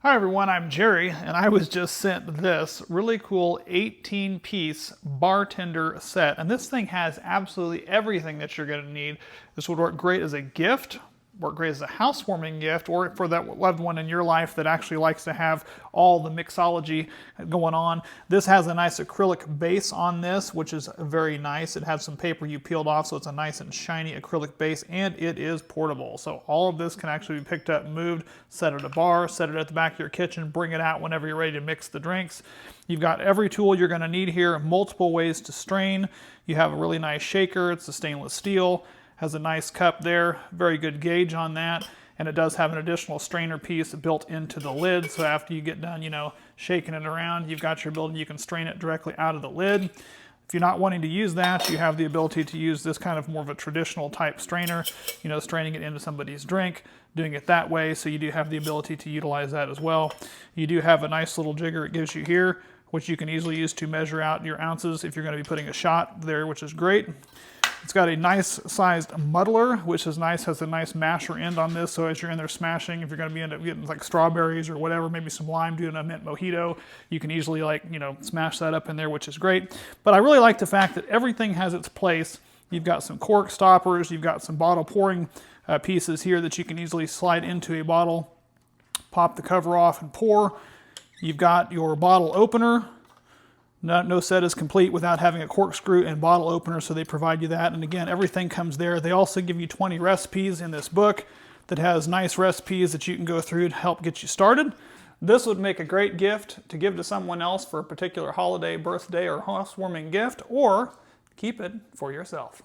Hi everyone, I'm Jerry, and I was just sent this really cool 18-piece Bartender set. And this thing has absolutely everything that you're going to need. This would work great as a gift, work great as a housewarming gift, or for that loved one in your life that actually likes to have all the mixology going on. This has a nice acrylic base on this, which is very nice. It has some paper you peeled off, so it's a nice and shiny acrylic base, and it is portable. So all of this can actually be picked up, moved, set at a bar, set it at the back of your kitchen, bring it out whenever you're ready to mix the drinks. You've got every tool you're going to need here, multiple ways to strain. You have a really nice shaker. It's a stainless steel. Has a nice cup there, very good gauge on that, and it does have an additional strainer piece built into the lid, so after you get done, shaking it around, you've got your ability, you can strain it directly out of the lid. If you're not wanting to use that, you have the ability to use this kind of more of a traditional type strainer, straining it into somebody's drink, doing it that way, so you do have the ability to utilize that as well. You do have a nice little jigger it gives you here, which you can easily use to measure out your ounces if you're going to be putting a shot there, which is great. It's got a nice sized muddler, which is nice, has a nice masher end on this, so as you're in there smashing, if you're going to be end up getting like strawberries or whatever, maybe some lime, doing a mint mojito, you can easily smash that up in there, which is great. But I really like the fact that everything has its place. You've got some cork stoppers, you've got some bottle pouring pieces here that you can easily slide into a bottle, pop the cover off and pour. You've got your bottle opener. No set is complete without having a corkscrew and bottle opener, so they provide you that. And again, everything comes there. They also give you 20 recipes in this book that has nice recipes that you can go through to help get you started. This would make a great gift to give to someone else for a particular holiday, birthday, or housewarming gift, or keep it for yourself.